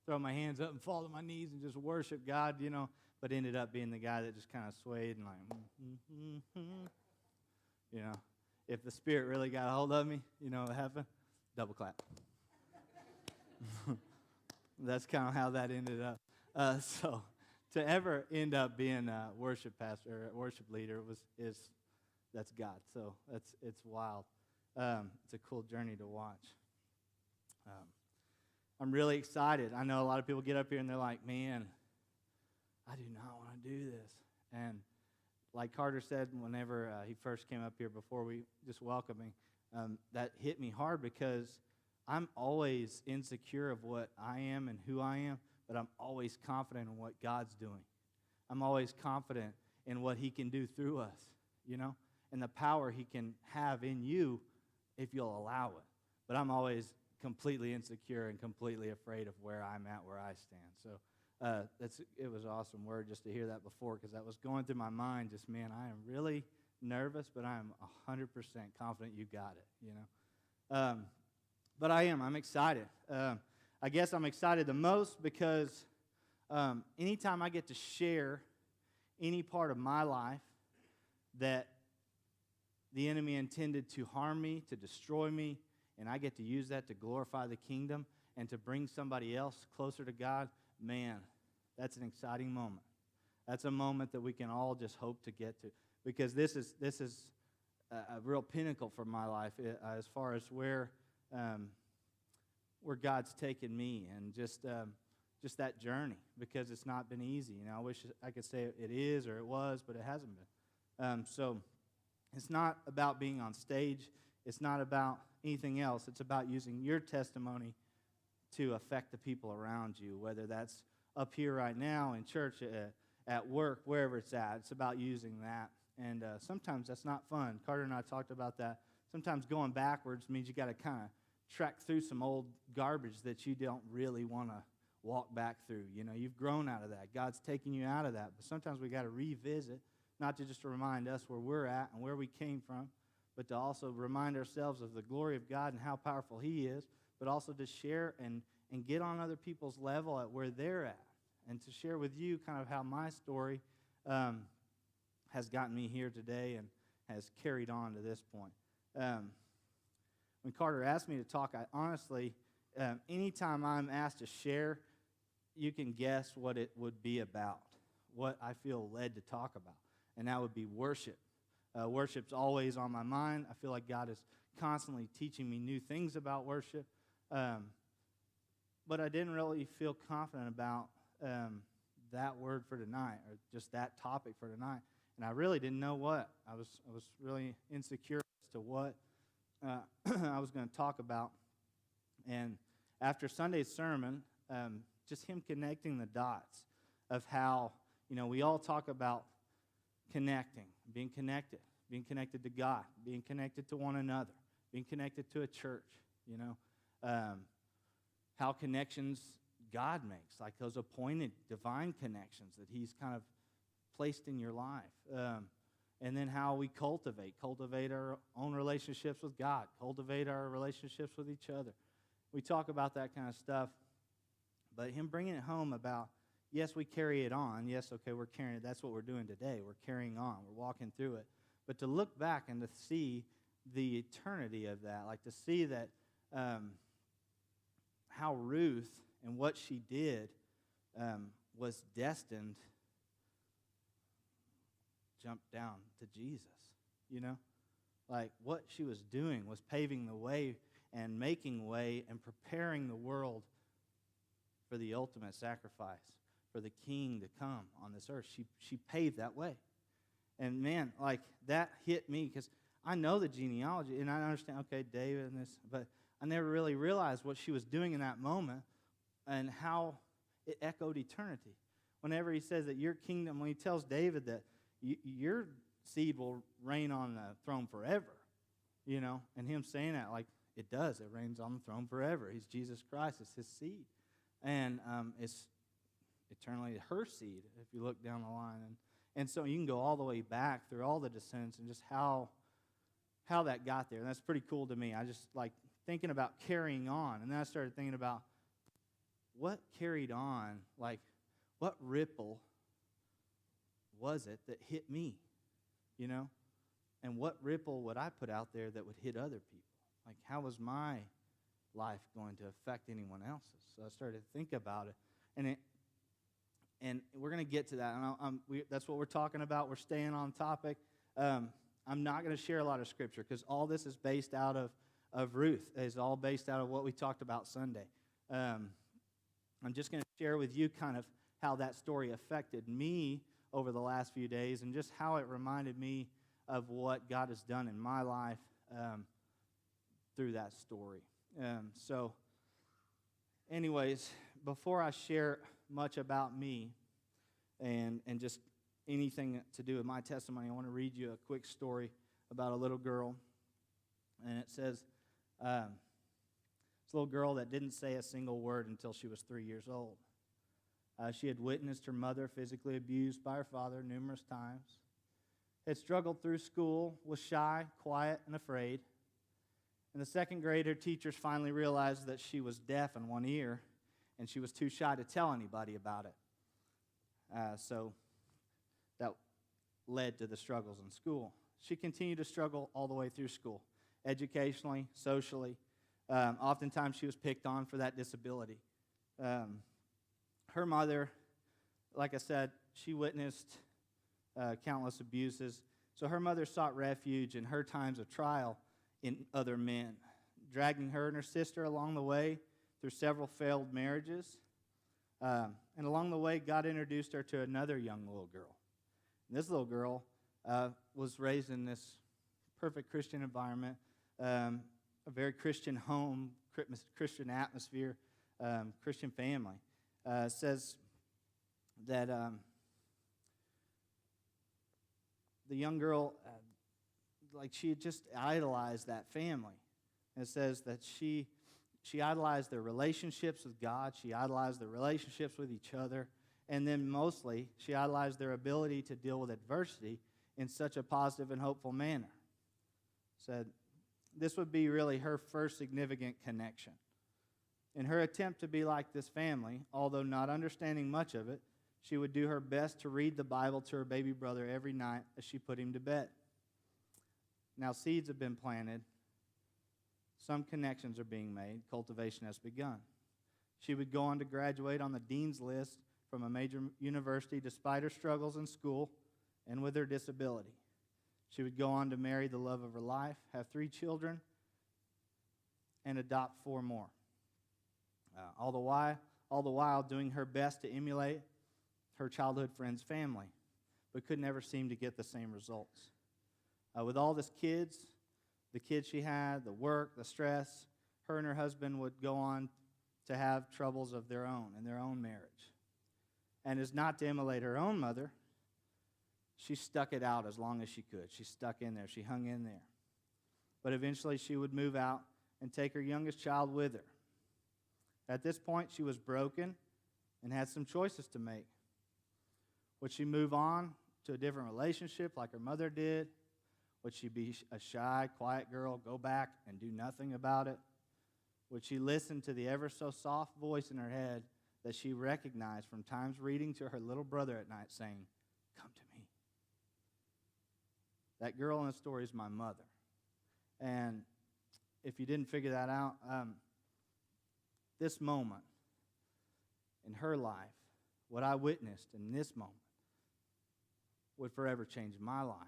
throw my hands up and fall to my knees and just worship God, but ended up being the guy that just kind of swayed and if the Spirit really got a hold of me, what happened? Double clap. That's kind of how that ended up. So to ever end up being a worship pastor, or worship leader, that's God. So it's wild. It's a cool journey to watch. I'm really excited. I know a lot of people get up here and they're like, man, I do not want to do this. And like Carter said whenever he first came up here before we just welcomed me, that hit me hard because I'm always insecure of what I am and who I am, but I'm always confident in what God's doing. I'm always confident in what He can do through us, and the power He can have in you if you'll allow it. But I'm always completely insecure and completely afraid of where I'm at, where I stand. So it was an awesome word just to hear that before, because that was going through my mind, just, man, I am really nervous, but I am 100% confident you got it, But I'm excited. I guess I'm excited the most because anytime I get to share any part of my life that the enemy intended to harm me, to destroy me, and I get to use that to glorify the kingdom and to bring somebody else closer to God, man, that's an exciting moment. That's a moment that we can all just hope to get to, because this is a real pinnacle for my life as far as where God's taken me, and just that journey, because it's not been easy. I wish I could say it is or it was, but it hasn't been. So it's not about being on stage. It's not about anything else. It's about using your testimony to affect the people around you, whether that's up here right now in church, at work, wherever it's at. It's about using that. And sometimes that's not fun. Carter and I talked about that. Sometimes going backwards means you got to kind of trek through some old garbage that you don't really want to walk back through. You've grown out of that. God's taking you out of that. But sometimes we got to revisit, not to just remind us where we're at and where we came from, but to also remind ourselves of the glory of God and how powerful He is, but also to share and get on other people's level at where they're at, and to share with you kind of how my story has gotten me here today and has carried on to this point. When Carter asked me to talk, I honestly, anytime I'm asked to share, you can guess what it would be about, what I feel led to talk about, and that would be worship. Worship's always on my mind. I feel like God is constantly teaching me new things about worship, but I didn't really feel confident about that word for tonight, or just that topic for tonight, and I really didn't know what. I was really insecure as to what I was going to talk about. And after Sunday's sermon, just him connecting the dots of how, we all talk about connecting, being connected to God, being connected to one another, being connected to a church, how connections God makes, like those appointed divine connections that He's kind of placed in your life. And then how we cultivate our own relationships with God, cultivate our relationships with each other. We talk about that kind of stuff, but him bringing it home about, yes, we carry it on. Yes, okay, we're carrying it. That's what we're doing today. We're carrying on. We're walking through it. But to look back and to see the eternity of that, like to see that how Ruth and what she did was destined jump down to Jesus, Like what she was doing was paving the way and making way and preparing the world for the ultimate sacrifice, for the King to come on this earth. She paved that way. And man, like that hit me, because I know the genealogy and I understand, okay, David and this, but I never really realized what she was doing in that moment and how it echoed eternity. Whenever he says that your kingdom, when he tells David that your seed will reign on the throne forever, and him saying that, like, it does. It reigns on the throne forever. He's Jesus Christ. It's His seed. And it's eternally her seed, if you look down the line. And so you can go all the way back through all the descendants and just how that got there. And that's pretty cool to me. I just like thinking about carrying on. And then I started thinking about what carried on, like what ripple was it that hit me, you know? And what ripple would I put out there that would hit other people? Like, how was my life going to affect anyone else's? So I started to think about it. And we're going to get to that. And that's what we're talking about. We're staying on topic. I'm not going to share a lot of scripture because all this is based out of Ruth. It's all based out of what we talked about Sunday. I'm just going to share with you kind of how that story affected me over the last few days and just how it reminded me of what God has done in my life through that story. So anyways, before I share much about me and just anything to do with my testimony, I want to read you a quick story about a little girl. And it says, it's a little girl that didn't say a single word until she was 3 years old. She had witnessed her mother physically abused by her father numerous times, had struggled through school, was shy, quiet, and afraid. In the second grade, her teachers finally realized that she was deaf in one ear, and she was too shy to tell anybody about it. So that led to the struggles in school. She continued to struggle all the way through school, educationally, socially. Oftentimes she was picked on for that disability. Her mother, like I said, she witnessed countless abuses. So her mother sought refuge in her times of trial in other men, dragging her and her sister along the way through several failed marriages. And along the way, God introduced her to another young little girl. And this little girl was raised in this perfect Christian environment, a very Christian home, Christian atmosphere, Christian family. Says that the young girl, like she had just idolized that family. And it says that she idolized their relationships with God. She idolized their relationships with each other. And then mostly, she idolized their ability to deal with adversity in such a positive and hopeful manner. Said this would be really her first significant connection. In her attempt to be like this family, although not understanding much of it, she would do her best to read the Bible to her baby brother every night as she put him to bed. Now seeds have been planted. Some connections are being made. Cultivation has begun. She would go on to graduate on the dean's list from a major university despite her struggles in school and with her disability. She would go on to marry the love of her life, have 3 children, and adopt 4 more. All the while doing her best to emulate her childhood friend's family, but could never seem to get the same results. With all the kids she had, the work, the stress, her and her husband would go on to have troubles of their own in their own marriage. And as not to emulate her own mother, she stuck it out as long as she could. She stuck in there. She hung in there. But eventually she would move out and take her youngest child with her. At this point, she was broken and had some choices to make. Would she move on to a different relationship like her mother did? Would she be a shy, quiet girl, go back and do nothing about it? Would she listen to the ever-so-soft voice in her head that she recognized from times reading to her little brother at night saying, "Come to me"? That girl in the story is my mother. And if you didn't figure that out, this moment in her life, what I witnessed in this moment, would forever change my life.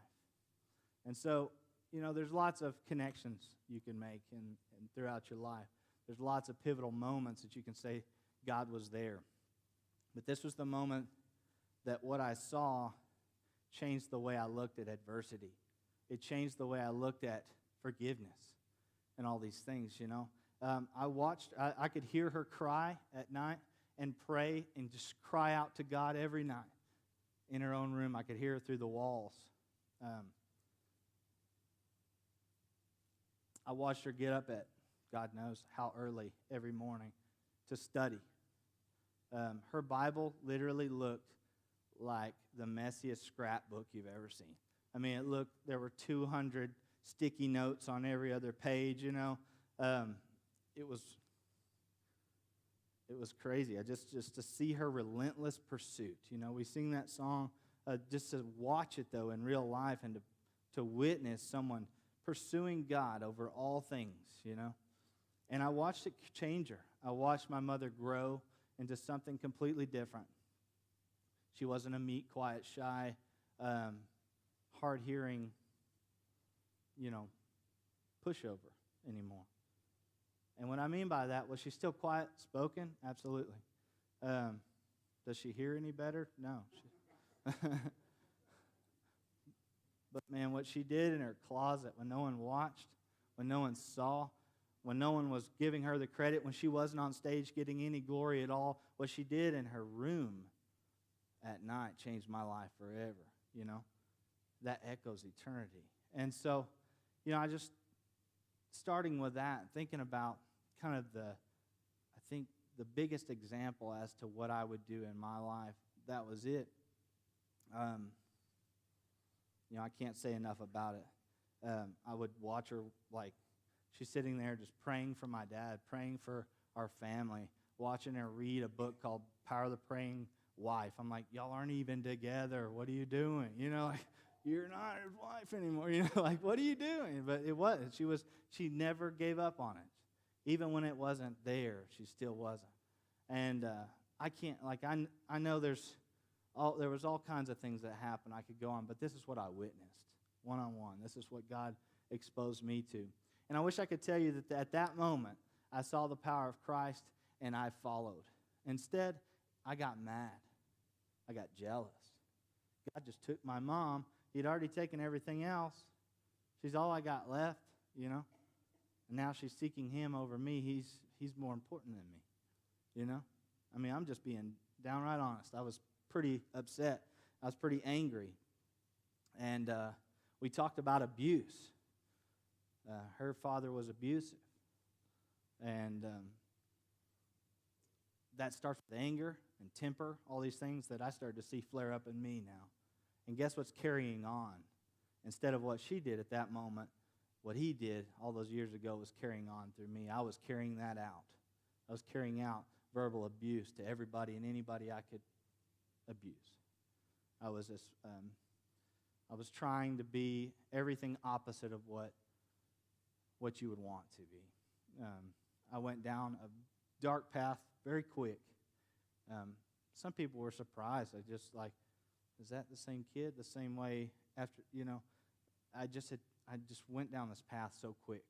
And so, there's lots of connections you can make and throughout your life. There's lots of pivotal moments that you can say God was there. But this was the moment that what I saw changed the way I looked at adversity. It changed the way I looked at forgiveness and all these things, I could hear her cry at night and pray and just cry out to God every night in her own room. I could hear her through the walls. I watched her get up at God knows how early every morning to study. Her Bible literally looked like the messiest scrapbook you've ever seen. I mean, there were 200 sticky notes on every other page, It was it was crazy. I just to see her relentless pursuit. You know, we sing that song, just to watch it though in real life and to witness someone pursuing God over all things. You know, and I watched it change her. I watched my mother grow into something completely different. She wasn't a meek, quiet, shy, hard-hearing, you know, pushover anymore. And what I mean by that, was she still quiet-spoken? Absolutely. Does she hear any better? No. But, man, what she did in her closet when no one watched, when no one saw, when no one was giving her the credit, when she wasn't on stage getting any glory at all, what she did in her room at night changed my life forever, you know. That echoes eternity. And so, you know, I just, starting with that, thinking about kind of I think the biggest example as to what I would do in my life, that was it. You know, I can't say enough about it. I would watch her, like, she's sitting there just praying for my dad, praying for our family, watching her read a book called Power of the Praying Wife. I'm like, y'all aren't even together. What are you doing? You know, like, you're not his wife anymore. You know, like, what are you doing? But it wasn't. She never gave up on it. Even when it wasn't there, she still wasn't. And I can't, like, I know there was all kinds of things that happened. I could go on, but this is what I witnessed one-on-one. This is what God exposed me to. And I wish I could tell you that at that moment, I saw the power of Christ and I followed. Instead, I got mad. I got jealous. God just took my mom. He'd already taken everything else. She's all I got left, you know. And now she's seeking him over me. He's more important than me, you know. I mean, I'm just being downright honest. I was pretty upset. I was pretty angry. And we talked about abuse. Her father was abusive. And that starts with anger and temper, all these things that I started to see flare up in me now. And guess what's carrying on? Instead of what she did at that moment, what he did all those years ago was carrying on through me. I was carrying that out. I was carrying out verbal abuse to everybody and anybody I could abuse. I was trying to be everything opposite of what you would want to be. I went down a dark path very quick. Some people were surprised. I just like, is that the same kid? The same way after, you know, I just went down this path so quick.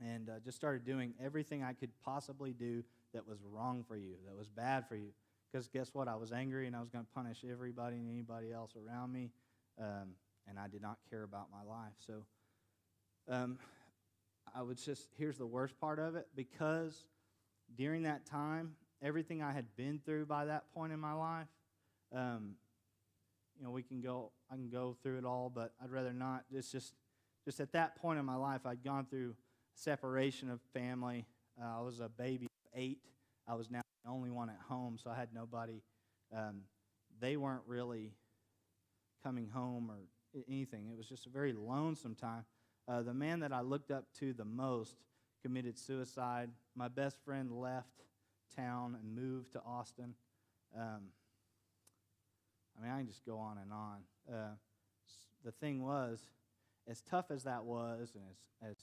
And just started doing everything I could possibly do that was wrong for you, that was bad for you. Because guess what? I was angry and I was going to punish everybody and anybody else around me. And I did not care about my life. So here's the worst part of it. Because during that time, everything I had been through by that point in my life, you know, I can go through it all, but I'd rather not. It's just at that point in my life, I'd gone through separation of family. I was a baby of 8. I was now the only one at home, so I had nobody. They weren't really coming home or anything. It was just a very lonesome time. The man that I looked up to the most committed suicide. My best friend left town and moved to Austin. I mean, I can just go on and on. The thing was, as tough as that was, and as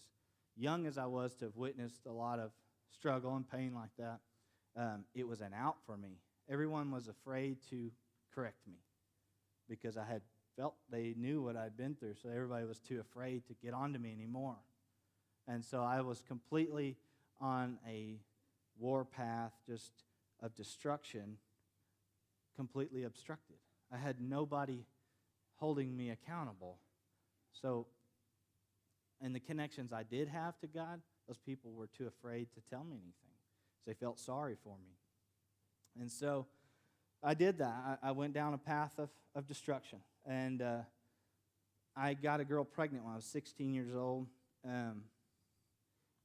young as I was to have witnessed a lot of struggle and pain like that, it was an out for me. Everyone was afraid to correct me because I had felt they knew what I'd been through, so everybody was too afraid to get onto me anymore. And so I was completely on a war path just of destruction, completely obstructed. I had nobody holding me accountable. So, and the connections I did have to God, those people were too afraid to tell me anything. So they felt sorry for me. And so I did that. I went down a path of destruction. And I got a girl pregnant when I was 16 years old.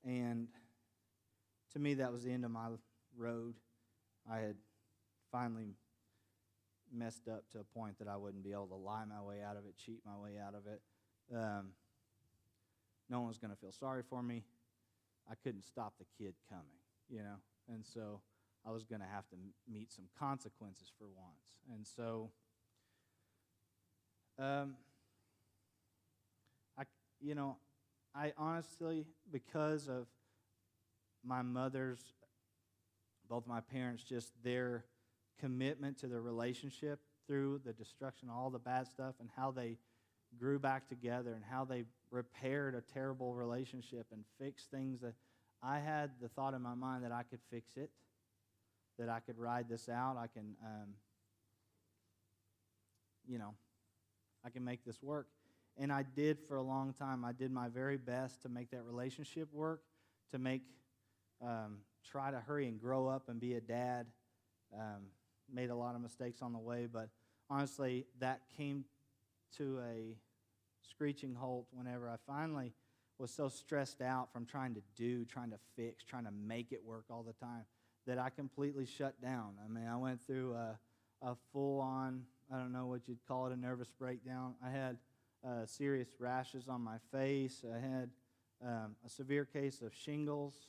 And to me, that was the end of my road. I had finally messed up to a point that I wouldn't be able to lie my way out of it, cheat my way out of it. No one was going to feel sorry for me. I couldn't stop the kid coming, you know. And so I was going to have to meet some consequences for once. And so, I honestly, because of my mother's, both my parents, just their commitment to the relationship through the destruction, all the bad stuff, and how they grew back together and how they repaired a terrible relationship and fixed things, that I had the thought in my mind that I could fix it, that I could ride this out, I can make this work. And I did for a long time. I did my very best to make that relationship work, to try to hurry and grow up and be a dad. Made a lot of mistakes on the way, but honestly, that came to a screeching halt whenever I finally was so stressed out from trying to fix, trying to make it work all the time, that I completely shut down. I mean, I went through a full-on, I don't know what you'd call it, a nervous breakdown. I had serious rashes on my face. I had a severe case of shingles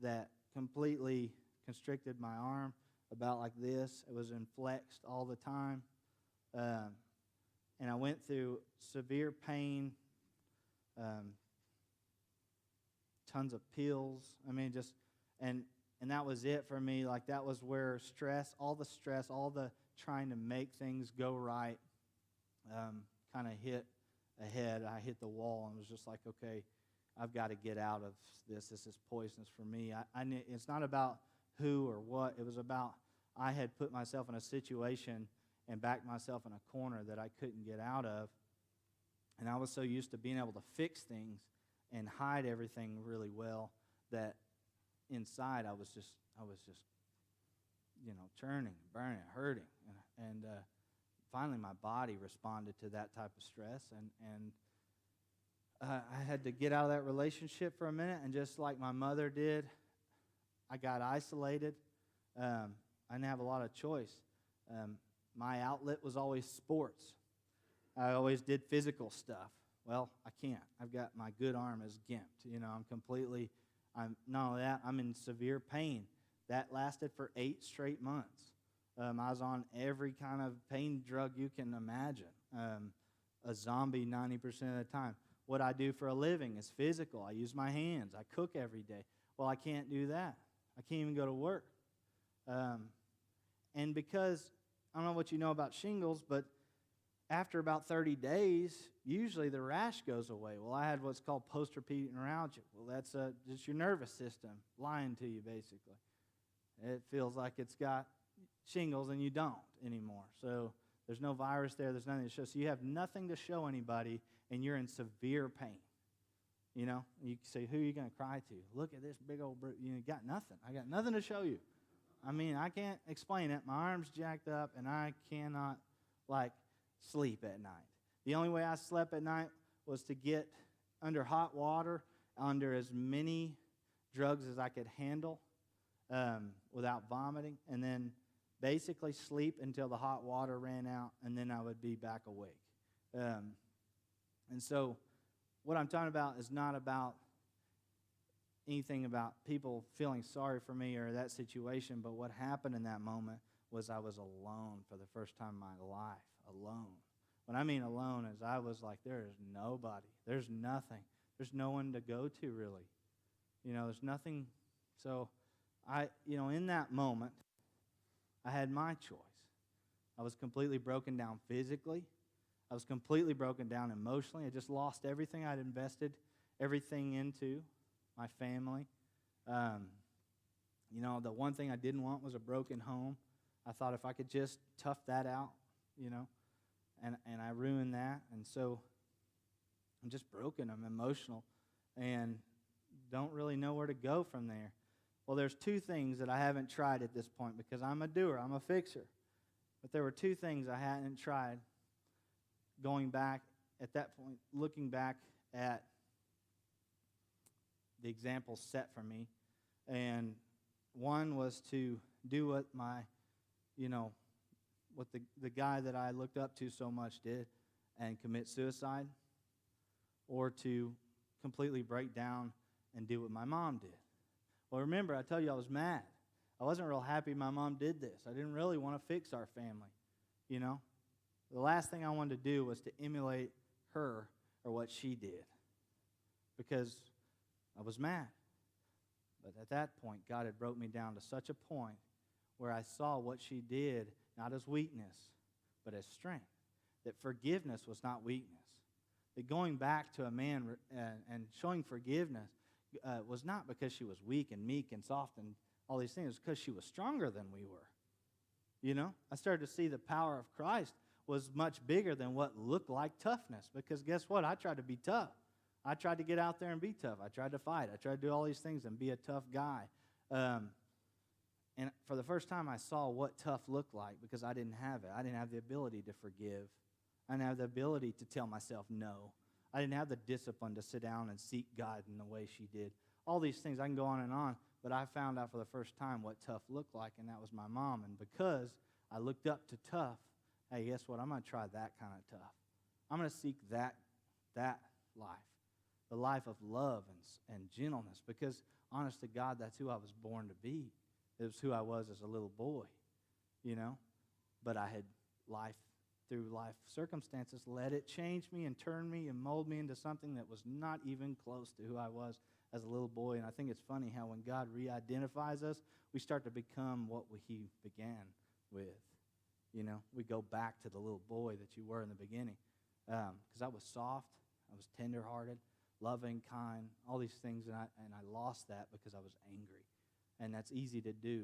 that completely constricted my arm, about like this. It was inflexed all the time. And I went through severe pain, tons of pills. I mean, and that was it for me. Like, that was where all the trying to make things go right kind of hit ahead. I hit the wall and was just like, okay, I've got to get out of this. This is poisonous for me. It's not about who or what. It was about, I had put myself in a situation and backed myself in a corner that I couldn't get out of. And I was so used to being able to fix things and hide everything really well that inside I was just churning, burning, hurting. And finally my body responded to that type of stress. And I had to get out of that relationship for a minute, and just like my mother did, I got isolated. I didn't have a lot of choice. My outlet was always sports. I always did physical stuff. Well, I can't. I've got, my good arm is gimped. Not only that, I'm in severe pain. That lasted for 8 straight months. I was on every kind of pain drug you can imagine. A zombie 90% of the time. What I do for a living is physical. I use my hands. I cook every day. Well, I can't do that. I can't even go to work. And because, I don't know what you know about shingles, but after about 30 days, usually the rash goes away. Well, I had what's called post-repeat neuralgia. Well, that's just your nervous system lying to you, basically. It feels like it's got shingles, and you don't anymore. So there's no virus there. There's nothing to show. So you have nothing to show anybody, and you're in severe pain. You say, who are you going to cry to? Look at this big old brute. You got nothing. I got nothing to show you. I mean, I can't explain it. My arm's jacked up, and I cannot, sleep at night. The only way I slept at night was to get under hot water, under as many drugs as I could handle without vomiting, and then basically sleep until the hot water ran out, and then I would be back awake. And so what I'm talking about is not about anything about people feeling sorry for me or that situation, but what happened in that moment was I was alone for the first time in my life. Alone. When I mean alone, is I was like, there is nobody. There's nothing. There's no one to go to, really. There's nothing. So in that moment, I had my choice. I was completely broken down physically. I was completely broken down emotionally. I just lost everything I'd invested everything into, my family. The one thing I didn't want was a broken home. I thought if I could just tough that out, and I ruined that. And so I'm just broken. I'm emotional and don't really know where to go from there. Well, there's 2 things that I haven't tried at this point, because I'm a doer. I'm a fixer. But there were 2 things I hadn't tried going back at that point, looking back at the examples set for me. And one was to do what what the guy that I looked up to so much did and commit suicide, or to completely break down and do what my mom did. Well, remember, I told you I was mad. I wasn't real happy my mom did this. I didn't really want to fix our family, you know. The last thing I wanted to do was to emulate her or what she did because I was mad. But at that point, God had broke me down to such a point where I saw what she did not as weakness, but as strength. That forgiveness was not weakness. That going back to a man and showing forgiveness was not because she was weak and meek and soft and all these things. It was because she was stronger than we were. You know? I started to see the power of Christ was much bigger than what looked like toughness. Because guess what? I tried to be tough. I tried to get out there and be tough. I tried to fight. I tried to do all these things and be a tough guy. And for the first time, I saw what tough looked like because I didn't have it. I didn't have the ability to forgive. I didn't have the ability to tell myself no. I didn't have the discipline to sit down and seek God in the way she did. All these things, I can go on, but I found out for the first time what tough looked like, and that was my mom. And because I looked up to tough, hey, guess what? I'm going to try that kind of tough. I'm going to seek that life, the life of love and gentleness, because honest to God, that's who I was born to be. It was who I was as a little boy, you know. But I had through life circumstances, let it change me and turn me and mold me into something that was not even close to who I was as a little boy. And I think it's funny how when God re-identifies us, we start to become what He began with. You know, we go back to the little boy that you were in the beginning. Because I was soft, I was tenderhearted, loving, kind, all these things, and I lost that because I was angry. And that's easy to do.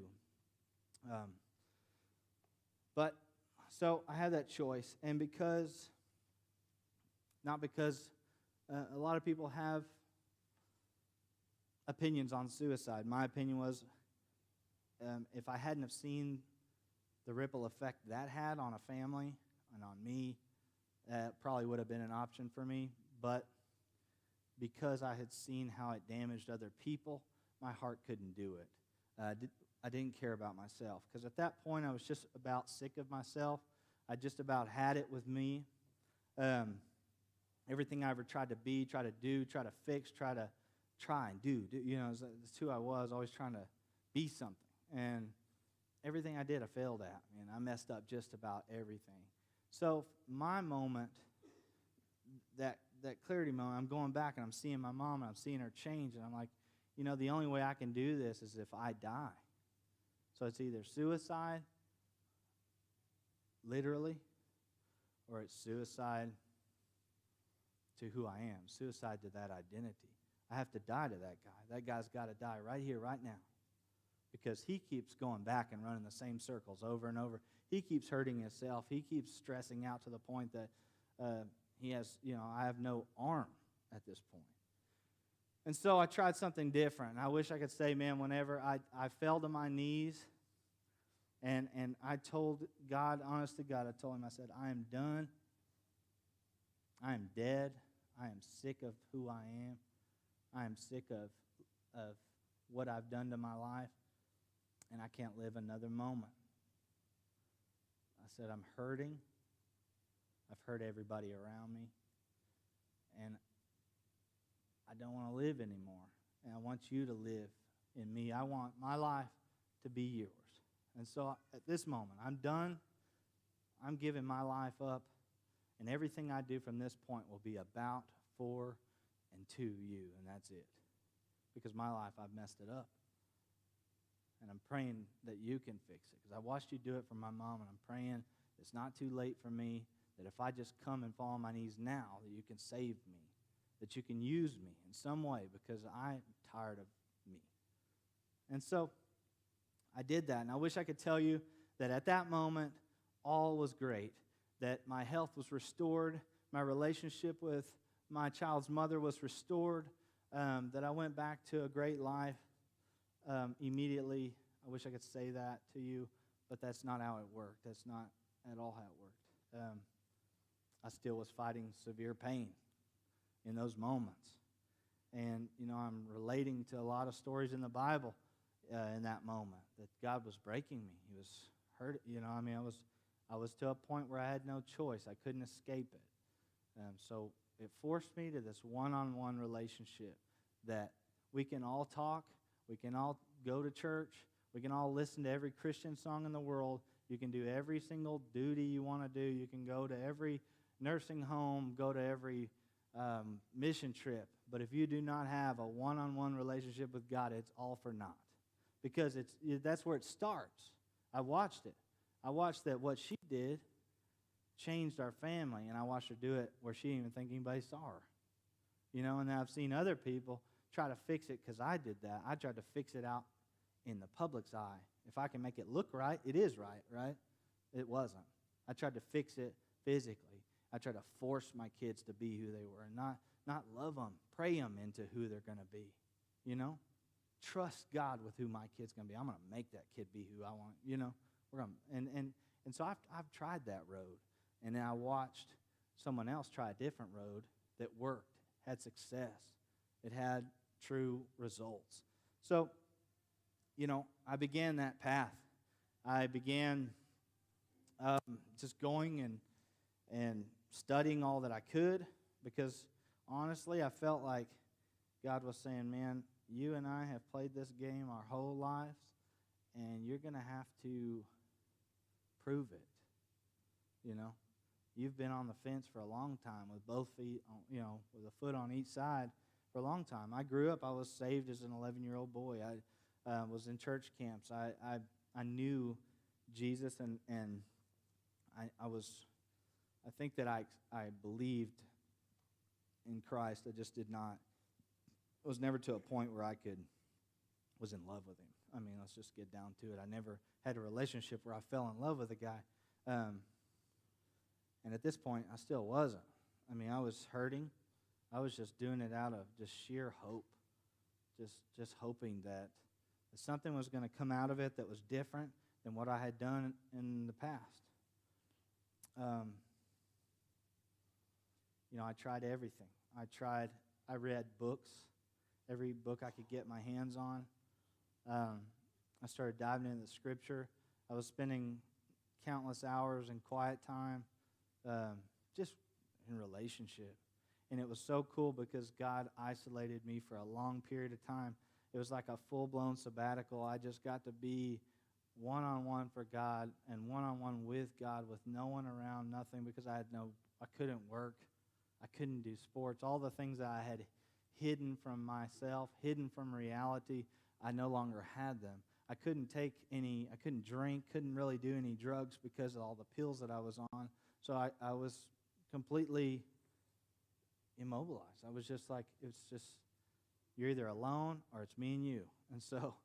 So I had that choice, and not because a lot of people have opinions on suicide. My opinion was if I hadn't have seen the ripple effect that had on a family and on me, that probably would have been an option for me. But because I had seen how it damaged other people, my heart couldn't do it. I didn't care about myself because at that point I was just about sick of myself. I just about had it with me. Everything I ever tried to be, try to do, try to fix, try and do. You know, that's who I was, always trying to be something. And everything I did, I failed at. And I messed up just about everything. So my moment, that clarity moment, I'm going back and I'm seeing my mom and I'm seeing her change. And I'm like, you know, the only way I can do this is if I die. So it's either suicide, literally, or it's suicide to who I am, suicide to that identity. I have to die to that guy. That guy's got to die right here, right now, because he keeps going back and running the same circles over and over. He keeps hurting himself. He keeps stressing out to the point that he has, you know, I have no arm at this point. And so I tried something different. And I wish I could say, man, whenever I fell to my knees and I told God, honest to God, I told him, I said, I am done. I am dead. I am sick of who I am. I am sick of what I've done to my life, and I can't live another moment. I said, I'm hurting. I've hurt everybody around me, and I don't want to live anymore, and I want you to live in me. I want my life to be yours. And so at this moment, I'm done. I'm giving my life up, and everything I do from this point will be about, for, and to you, and that's it. Because my life, I've messed it up. And I'm praying that you can fix it. Because I watched you do it for my mom, and I'm praying it's not too late for me, that if I just come and fall on my knees now, that you can save me, that you can use me in some way, because I'm tired of me. And so I did that, and I wish I could tell you that at that moment, all was great, that my health was restored, my relationship with my child's mother was restored, that I went back to a great life immediately. I wish I could say that to you, but that's not how it worked. That's not at all how it worked. I still was fighting severe pain in those moments. And, you know, I'm relating to a lot of stories in the Bible in that moment, that God was breaking me. He was hurt. You know, I mean, I was to a point where I had no choice. I couldn't escape it. So it forced me to this one-on-one relationship that we can all talk, we can all go to church, We can all listen to every Christian song in the world. You can do every single duty you want to do. You can go to every nursing home, go to every mission trip. But if you do not have a one-on-one relationship with God, it's all for naught. Because that's where it starts. I watched it. I watched that what she did changed our family, and I watched her do it where she didn't even think anybody saw her. You know, and then I've seen other people try to fix it because I did that. I tried to fix it out in the public's eye. If I can make it look right, it is right, right? It wasn't. I tried to fix it physically. I tried to force my kids to be who they were and not love them, pray them into who they're going to be, you know? Trust God with who my kid's going to be. I'm going to make that kid be who I want, you know? And so I've tried that road. And then I watched someone else try a different road that worked, had success. It had true results. So, you know, I began that path. I began just going and studying all that I could because, honestly, I felt like God was saying, man, you and I have played this game our whole lives, and you're going to have to prove it, you know. You've been on the fence for a long time with both feet, you know, with a foot on each side for a long time. I grew up, I was saved as an 11-year-old boy. I was in church camps. I knew Jesus, and I think that I believed in Christ. I just was never to a point where was in love with him. I mean, let's just get down to it. I never had a relationship where I fell in love with a guy. And at this point, I still wasn't. I mean, I was hurting. I was just doing it out of just sheer hope, just hoping that something was going to come out of it that was different than what I had done in the past. You know, I tried everything. I read books, every book I could get my hands on. I started diving into the Scripture. I was spending countless hours in quiet time, just in relationship. And it was so cool because God isolated me for a long period of time. It was like a full-blown sabbatical. I just got to be one-on-one for God and one-on-one with God with no one around, nothing, because I couldn't work. I couldn't do sports. All the things that I had hidden from myself, hidden from reality, I no longer had them. I couldn't drink, couldn't really do any drugs because of all the pills that I was on. So I was completely immobilized. I was just like, you're either alone or it's me and you. And so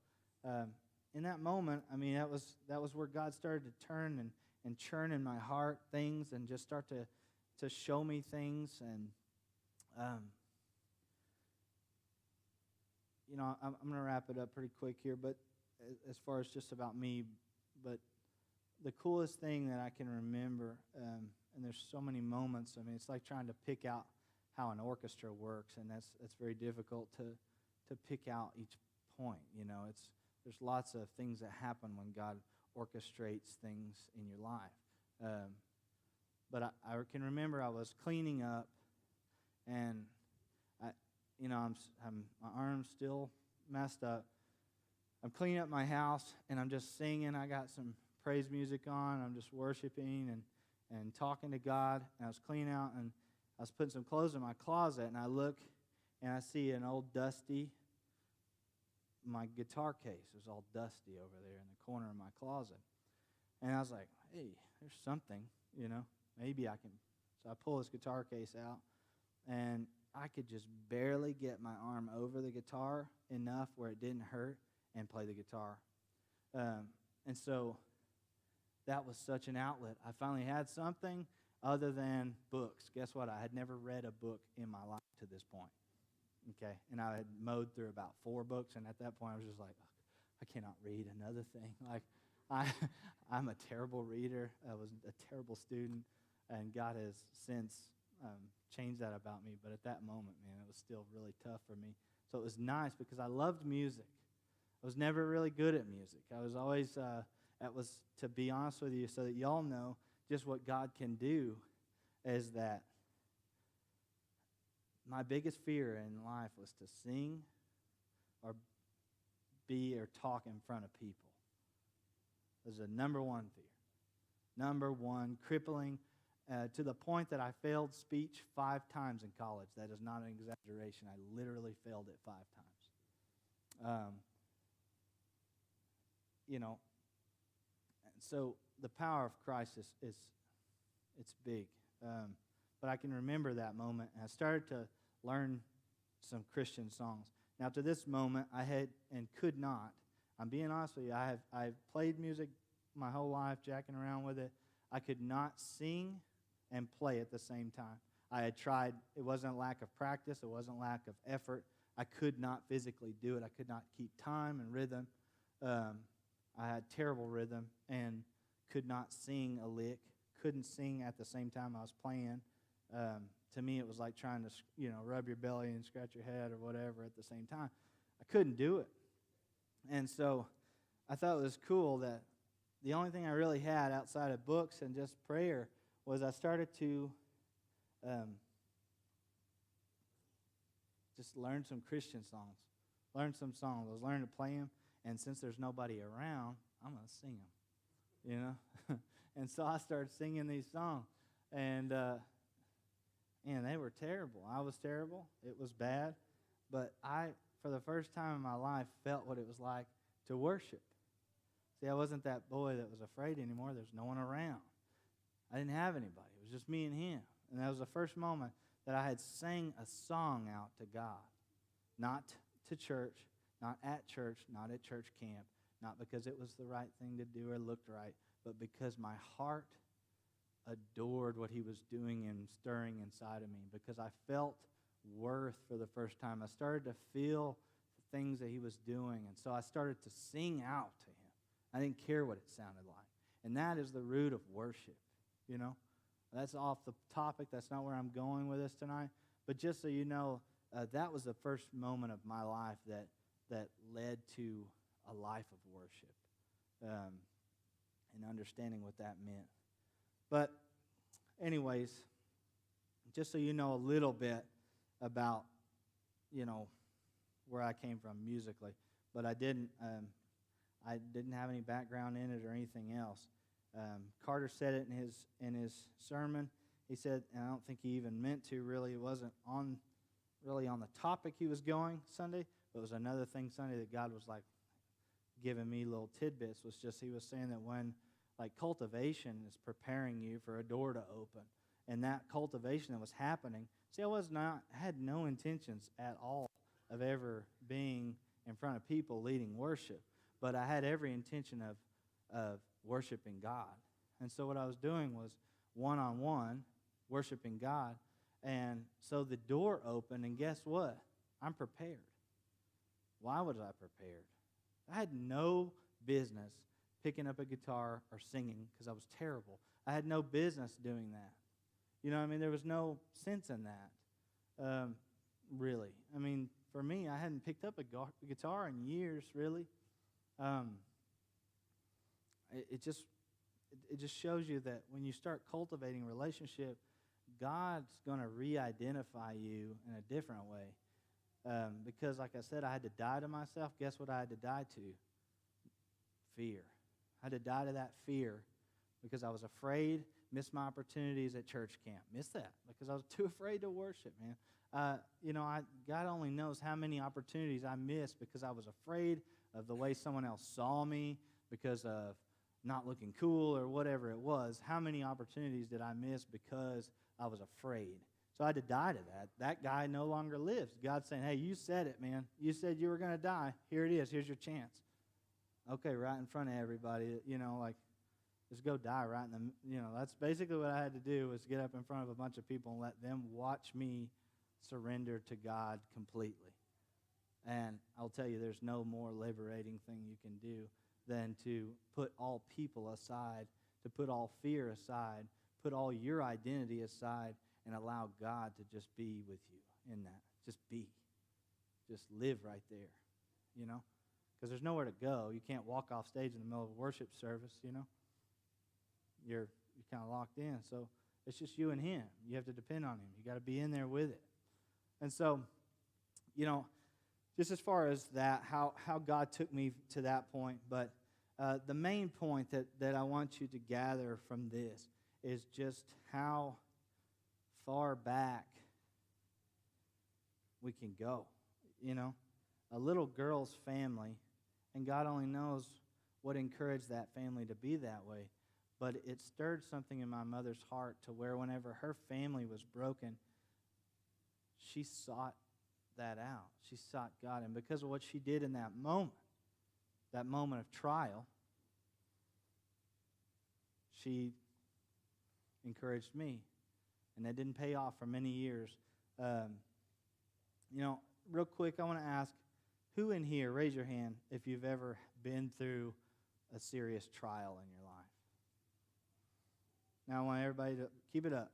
in that moment, I mean, that was where God started to turn and churn in my heart things and just start to show me things. And, you know, I'm going to wrap it up pretty quick here, but as far as just about me, but the coolest thing that I can remember, and there's so many moments, I mean, it's like trying to pick out how an orchestra works, and that's very difficult to pick out each point. You know, there's lots of things that happen when God orchestrates things in your life. But I can remember I was cleaning up, and my arm's still messed up. I'm cleaning up my house, and I'm just singing. I got some praise music on. I'm just worshiping and talking to God. And I was cleaning out, and I was putting some clothes in my closet, and I look, and I see an old my guitar case was all dusty over there in the corner of my closet. And I was like, hey, there's something, you know, maybe I can. So I pull this guitar case out, and I could just barely get my arm over the guitar enough where it didn't hurt and play the guitar. And so that was such an outlet. I finally had something other than books. Guess what? I had never read a book in my life to this point. Okay, and I had mowed through about 4 books, and at that point I was just like, I cannot read another thing. Like, I'm a terrible reader. I was a terrible student, and God has since changed that about me. But at that moment, man, it was still really tough for me. So it was nice because I loved music. I was never really good at music. I was always, that was, to be honest with you, so that y'all know just what God can do, is that my biggest fear in life was to sing or talk in front of people. was the number one fear. Number one, crippling, to the point that I failed speech 5 times in college. That is not an exaggeration. I literally failed it 5 times. And so the power of Christ is it's big. But I can remember that moment, and I started to learn some Christian songs. Now, to this moment, I had and could not. I'm being honest with you. I've played music my whole life, jacking around with it. I could not sing and play at the same time. I had tried. It wasn't a lack of practice. It wasn't a lack of effort. I could not physically do it. I could not keep time and rhythm. I had terrible rhythm and could not sing a lick. Couldn't sing at the same time I was playing. To me, it was like trying to, rub your belly and scratch your head or whatever at the same time. I couldn't do it. And so I thought it was cool that the only thing I really had outside of books and just prayer was I started to just learn some Christian songs. Learn some songs. I was learning to play them, and since there's nobody around, I'm going to sing them, And so I started singing these songs, and they were terrible. I was terrible. It was bad. But I, for the first time in my life, felt what it was like to worship. See, I wasn't that boy that was afraid anymore. There's no one around. I didn't have anybody. It was just me and him. And that was the first moment that I had sang a song out to God. Not to church, not at church, not at church camp, not because it was the right thing to do or looked right, but because my heart adored what he was doing and stirring inside of me, because I felt worth for the first time. I started to feel the things that he was doing, and so I started to sing out to him. I didn't care what it sounded like. And that is the root of worship, That's off the topic. That's not where I'm going with this tonight. But just so you know, that was the first moment of my life that led to a life of worship and understanding what that meant. But anyways, just so you know a little bit about, where I came from musically. But I didn't have any background in it or anything else. Carter said it in his sermon. He said, and I don't think he even meant to really, it wasn't really on the topic he was going Sunday, but it was another thing Sunday that God was like giving me little tidbits, was just he was saying that when cultivation is preparing you for a door to open, and that cultivation that was happening, see, I had no intentions at all of ever being in front of people leading worship, but I had every intention of worshiping God. And so what I was doing was one-on-one worshiping God, and so the door opened, and guess what? I'm prepared. Why was I prepared? I had no business picking up a guitar or singing because I was terrible. I had no business doing that. There was no sense in that, really. For me, I hadn't picked up a guitar in years, really. It just shows you that when you start cultivating a relationship, God's going to re-identify you in a different way. Because, like I said, I had to die to myself. Guess what I had to die to? Fear. I had to die to that fear because I was afraid, missed my opportunities at church camp. Missed that because I was too afraid to worship, man. God only knows how many opportunities I missed because I was afraid of the way someone else saw me, because of not looking cool or whatever it was. How many opportunities did I miss because I was afraid? So I had to die to that. That guy no longer lives. God's saying, hey, you said it, man. You said you were going to die. Here it is. Here's your chance. Okay, right in front of everybody, just go die right in the, that's basically what I had to do, was get up in front of a bunch of people and let them watch me surrender to God completely. And I'll tell you, there's no more liberating thing you can do than to put all people aside, to put all fear aside, put all your identity aside, and allow God to just be with you in that. Just be. Just live right there, Because there's nowhere to go. You can't walk off stage in the middle of a worship service, You're kind of locked in. So it's just you and him. You have to depend on him. You got to be in there with it. And so, just as far as that, how God took me to that point, but The main point that I want you to gather from this is just how far back we can go. You know, a little girl's family, and God only knows what encouraged that family to be that way, but it stirred something in my mother's heart to where whenever her family was broken, she sought that out. She sought God, and because of what she did in that moment of trial, she encouraged me, and that didn't pay off for many years. Real quick, I want to ask, who in here, raise your hand, if you've ever been through a serious trial in your life? Now I want everybody to keep it up.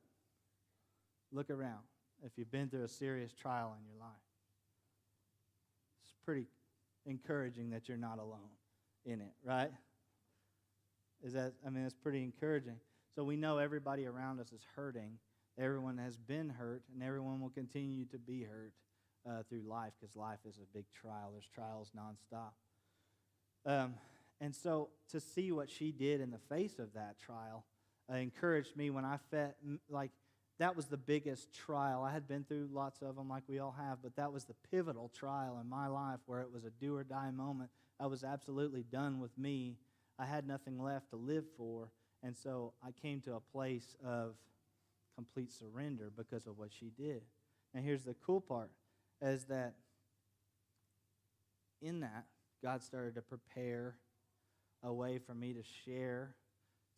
Look around if you've been through a serious trial in your life. It's pretty encouraging that you're not alone in it, right? It's pretty encouraging. So we know everybody around us is hurting. Everyone has been hurt, and everyone will continue to be hurt through life, because life is a big trial. There's trials nonstop. And so to see what she did in the face of that trial encouraged me when I felt like that was the biggest trial. I had been through lots of them like we all have, but that was the pivotal trial in my life where it was a do or die moment. I was absolutely done with me. I had nothing left to live for, and so I came to a place of complete surrender because of what she did. And here's the cool part, is that in that, God started to prepare a way for me to share,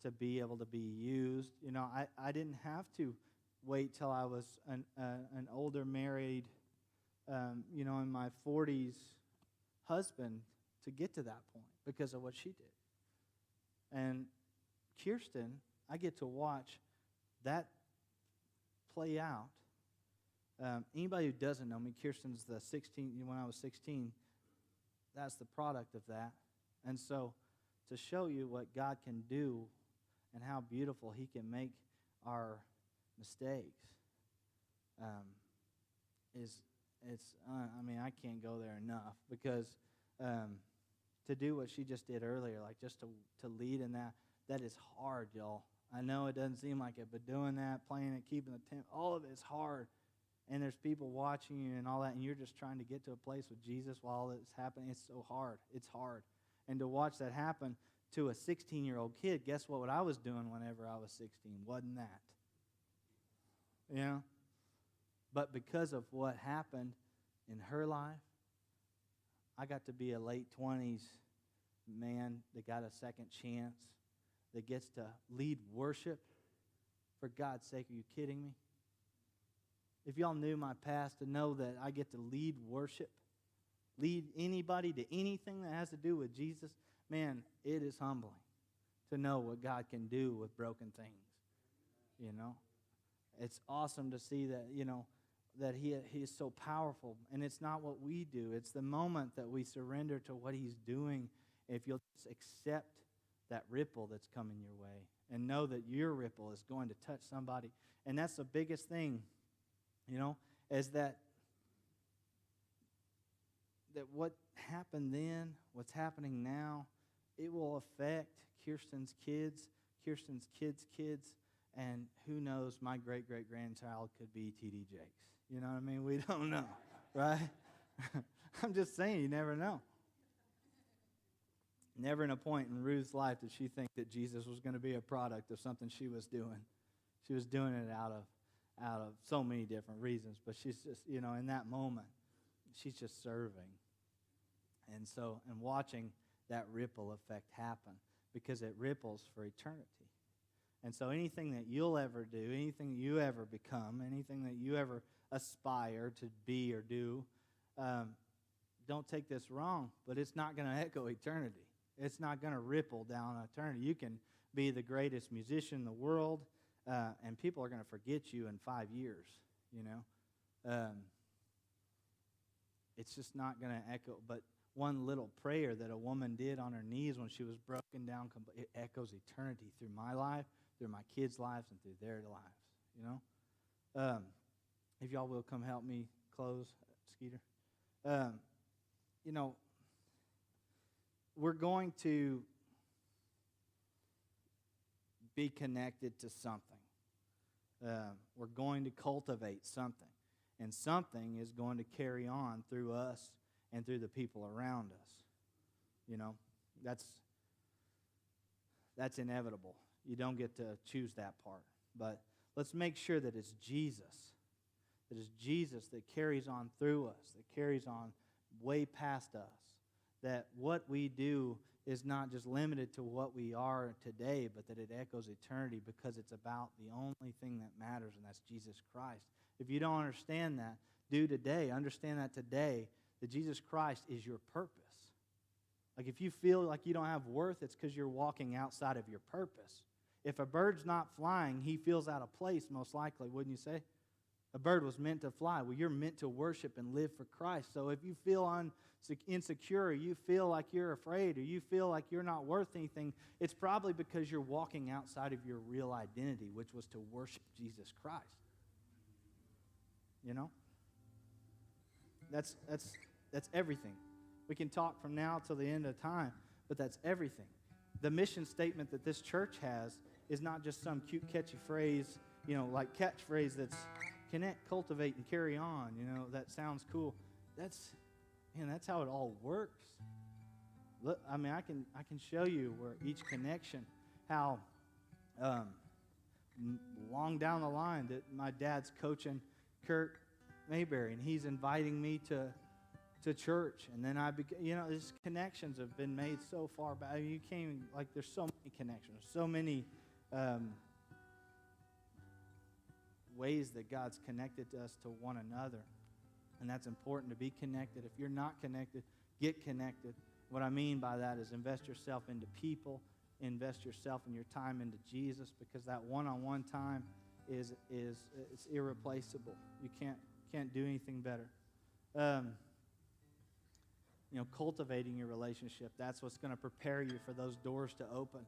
to be able to be used. You know, I didn't have to wait till I was an older married, in my 40s husband to get to that point because of what she did. And Kirsten, I get to watch that play out. Anybody who doesn't know me, Kirsten's the 16, when I was 16, that's the product of that. And so to show you what God can do and how beautiful He can make our mistakes, I can't go there enough, because to do what she just did earlier, like just to lead in that is hard, y'all. I know it doesn't seem like it, but doing that, playing it, keeping the temp, all of it is hard. And there's people watching you and all that, and you're just trying to get to a place with Jesus while all it's happening. It's so hard. It's hard. And to watch that happen to a 16-year-old kid, guess what I was doing whenever I was 16? Wasn't that? You know? But because of what happened in her life, I got to be a late 20s man that got a second chance, that gets to lead worship. For God's sake, are you kidding me? If y'all knew my past, to know that I get to lead worship, lead anybody to anything that has to do with Jesus, man, it is humbling to know what God can do with broken things. You know? It's awesome to see that, that he is so powerful. And it's not what we do. It's the moment that we surrender to what He's doing. If you'll just accept that ripple that's coming your way and know that your ripple is going to touch somebody. And that's the biggest thing, is that what happened then, what's happening now, it will affect Kirsten's kids' kids, and who knows, my great-great-grandchild could be T.D. Jakes. You know what I mean? We don't know, right? I'm just saying, you never know. Never in a point in Ruth's life did she think that Jesus was going to be a product of something she was doing. She was doing it out of so many different reasons, but she's just, in that moment, she's just serving. And watching that ripple effect happen, because it ripples for eternity. And so anything that you'll ever do, anything that you ever become, anything that you ever aspire to be or do, don't take this wrong, but it's not going to echo eternity. It's not going to ripple down eternity. You can be the greatest musician in the world, and people are going to forget you in 5 years, It's just not going to echo. But one little prayer that a woman did on her knees when she was broken down, it echoes eternity through my life, through my kids' lives, and through their lives, If y'all will come help me close, Skeeter. We're going to be connected to something. We're going to cultivate something. And something is going to carry on through us and through the people around us. You know, that's inevitable. You don't get to choose that part. But let's make sure that it's Jesus. That it's Jesus that carries on through us, that carries on way past us. That what we do is not just limited to what we are today, but that it echoes eternity because it's about the only thing that matters, and that's Jesus Christ. If you don't understand that, understand that today, that Jesus Christ is your purpose. Like if you feel like you don't have worth, it's because you're walking outside of your purpose. If a bird's not flying, he feels out of place, most likely, wouldn't you say? A bird was meant to fly. Well, you're meant to worship and live for Christ. So if you feel insecure, or you feel like you're afraid, or you feel like you're not worth anything, it's probably because you're walking outside of your real identity, which was to worship Jesus Christ. You know? That's everything. We can talk from now till the end of time, but that's everything. The mission statement that this church has is not just some cute, catchy phrase, like catchphrase that's connect, cultivate, and carry on. That sounds cool. That's how it all works. Look, I can show you where each connection, how long down the line that my dad's coaching Kurt Mayberry, and he's inviting me to church, and then these connections have been made so far back. There's so many connections, so many ways that God's connected to us to one another, and that's important to be connected. If you're not connected, get connected. What I mean by that is invest yourself into people, invest yourself and your time into Jesus, because that one-on-one time is it's irreplaceable. You can't do anything better. Cultivating your relationship, that's what's going to prepare you for those doors to open.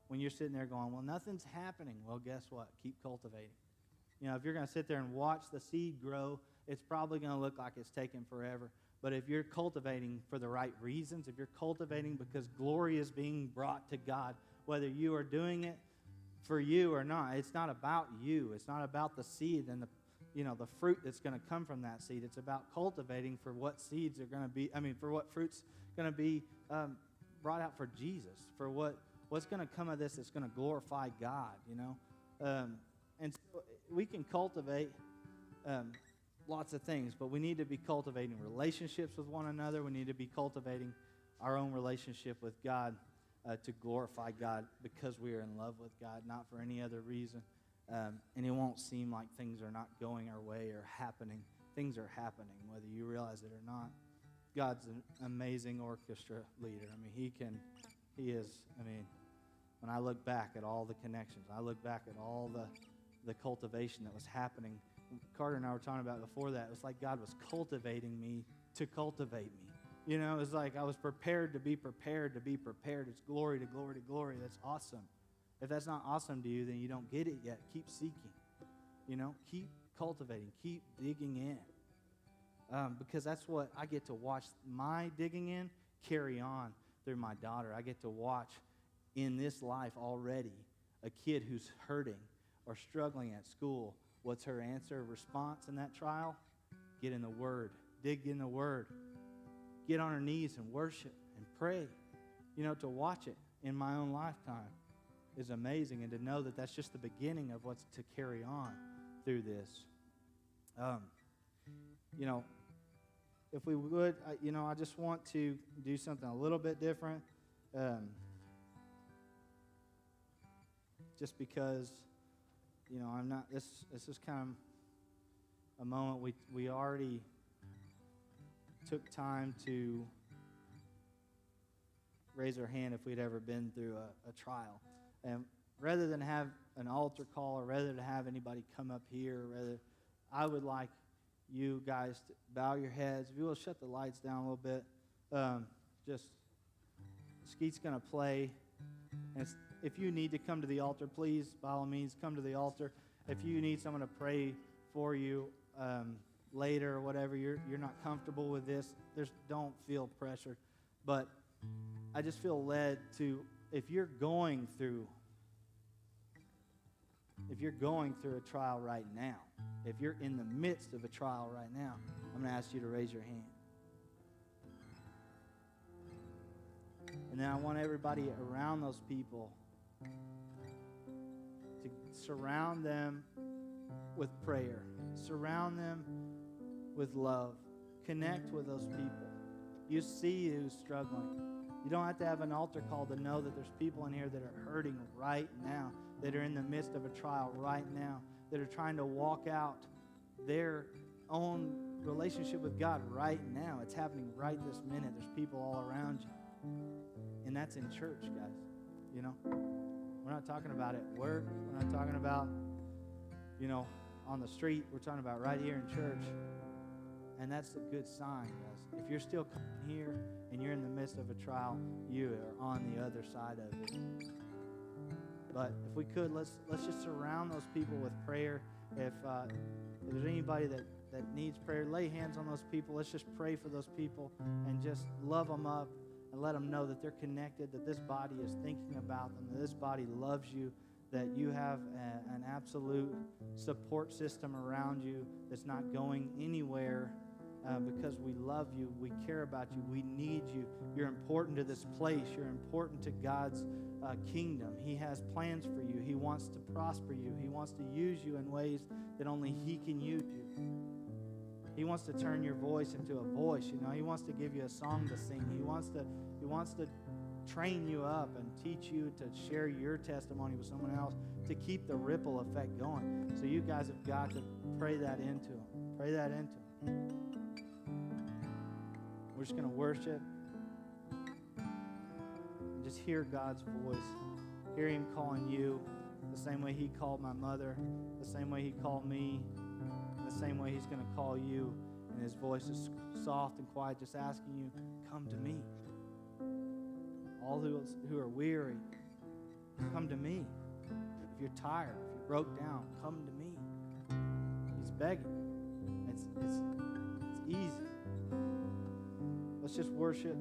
When you're sitting there going, well, nothing's happening, well, guess what? Keep cultivating. If you're going to sit there and watch the seed grow, it's probably going to look like it's taken forever. But if you're cultivating for the right reasons, if you're cultivating because glory is being brought to God, whether you are doing it for you or not, it's not about you. It's not about the seed and the fruit that's going to come from that seed. It's about cultivating for what seeds are going to be, for what fruit's going to be brought out for Jesus, for what's going to come of this that's going to glorify God, And so we can cultivate lots of things, but we need to be cultivating relationships with one another. We need to be cultivating our own relationship with God to glorify God because we are in love with God, not for any other reason. And it won't seem like things are not going our way or happening. Things are happening, whether you realize it or not. God's an amazing orchestra leader. He is. When I look back at all the connections, I look back at all the cultivation that was happening. Carter and I were talking about before that. It was like God was cultivating me to cultivate me. It was like I was prepared to be prepared to be prepared. It's glory to glory to glory. That's awesome. If that's not awesome to you, then you don't get it yet. Keep seeking. Keep cultivating. Keep digging in. Because that's what I get to watch my digging in carry on through my daughter. I get to watch in this life already a kid who's hurting or struggling at school. What's her answer, response in that trial? Get in the Word. Dig in the Word. Get on her knees and worship and pray. To watch it in my own lifetime is amazing, and to know that that's just the beginning of what's to carry on through this. If we would, I just want to do something a little bit different, just because, I'm not. This is kind of a moment we already took time to raise our hand if we'd ever been through a trial. And rather than have an altar call, or rather than have anybody come up here, I would like you guys to bow your heads. If you will, shut the lights down a little bit. Skeet's going to play. And if you need to come to the altar, please, by all means, come to the altar. If you need someone to pray for you later or whatever, you're not comfortable with this, don't feel pressured. But I just feel led to, if you're going through if you're going through a trial right now, if you're in the midst of a trial right now, I'm going to ask you to raise your hand. And then I want everybody around those people to surround them with prayer. Surround them with love. Connect with those people. You see who's struggling. You don't have to have an altar call to know that there's people in here that are hurting right now, that are in the midst of a trial right now, that are trying to walk out their own relationship with God right now. It's happening right this minute. There's people all around you. And that's in church, guys. You know, we're not talking about at work. We're not talking about, on the street. We're talking about right here in church. And that's a good sign, guys. If you're still coming here and you're in the midst of a trial, you are on the other side of it. But if we could, let's just surround those people with prayer. If there's anybody that needs prayer, lay hands on those people. Let's just pray for those people and just love them up and let them know that they're connected, that this body is thinking about them, that this body loves you, that you have an absolute support system around you that's not going anywhere because we love you, we care about you, we need you. You're important to this place. You're important to God's kingdom. He has plans for you. He wants to prosper you. He wants to use you in ways that only He can use you. He wants to turn your voice into a voice. He wants to give you a song to sing. He wants to train you up and teach you to share your testimony with someone else to keep the ripple effect going. So you guys have got to pray that into Him. Pray that into Him. We're just going to worship and just hear God's voice. Hear Him calling you the same way He called my mother, the same way He called me, the same way He's going to call you. And His voice is soft and quiet, just asking you, come to me. All who are weary, come to me. If you're tired, if you're broke down, come to me. He's begging. It's easy. Let's just worship.